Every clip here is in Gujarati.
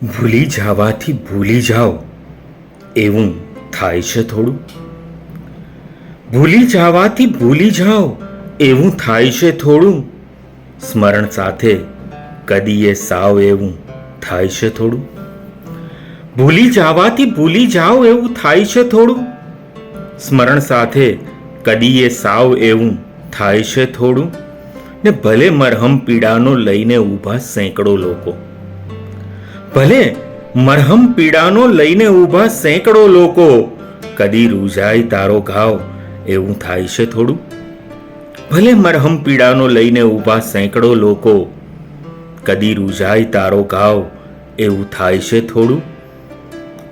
ભૂલી જવાથી ભૂલી જાઓ એવું થાય છે થોડું. ભૂલી જવાથી ભૂલી જાઓ એવું થાય છે થોડું. સ્મરણ સાથે કદીએ સાવ એવું થાય છે થોડું. ભૂલી જવાથી ભૂલી જાઓ એવું થાય છે થોડું. સ્મરણ સાથે કદીએ સાવ એવું થાય છે થોડું. ને ભલે મરહમ પીડાનો લઈને ઊભા સેંકડો લોકો, ભલે મરહમ પીડાનો લઈને ઊભા સેંકડો લોકો, કદી રૂઝાય તારો ઘાવ એવું થાય છે થોડું. ભલે મરહમ પીડાનો લઈને ઊભા સેંકડો લોકો, કદી રૂઝાય તારો ઘાવ એવું થાય છે થોડું.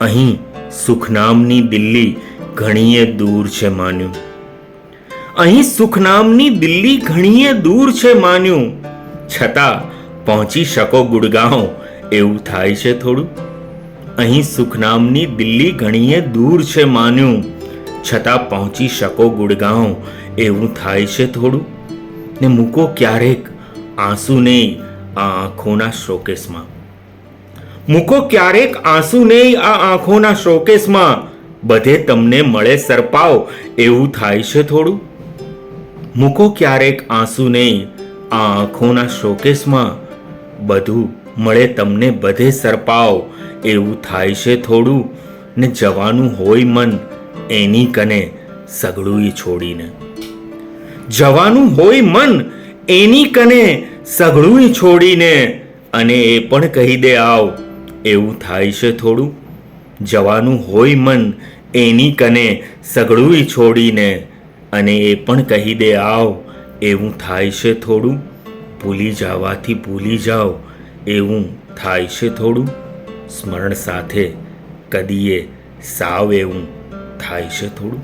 અહીં સુખ નામની દિલ્હી ઘણીએ દૂર છે માન્યું. અહીં સુખ નામની દિલ્હી ઘણીએ દૂર છે માન્યું. છતાં પહોંચી શકો ગુડગાંવ એવું થાય છે થોડું. અહીં સુખ નામની દિલ્હી ઘણીએ દૂર છે માન્યું. છતાં પહોંચી શકો ગુડગાંવ એવું થાય છે થોડું. ને મૂકો ક્યારેક આંસુને આ આંખોના શોકેસમાં. મૂકો ક્યારેક આંસુને આ આંખોના શોકેસમાં. બધે તમને મળે સરપાવ એવું થાય છે થોડું. મૂકો ક્યારેક આંસુને આ આંખોના શોકેસમાં. બધું મળે તમને બધે સરપાવ એવું થાય છે થોડું. ને જવાનું હોય મન એની કને સગડું છોડીને. જવાનું હોય મન એની કને સગડું છોડીને. અને એ પણ કહી દે આવ એવું થાય છે થોડું. જવાનું હોય મન એની કને સગડું છોડીને. અને એ પણ કહી દે આવ એવું થાય છે થોડું. ભૂલી જવાથી ભૂલી જાઓ એવું થાય છે થોડું. સ્મરણ સાથે કદીએ સાવ એવું થાય છે થોડું.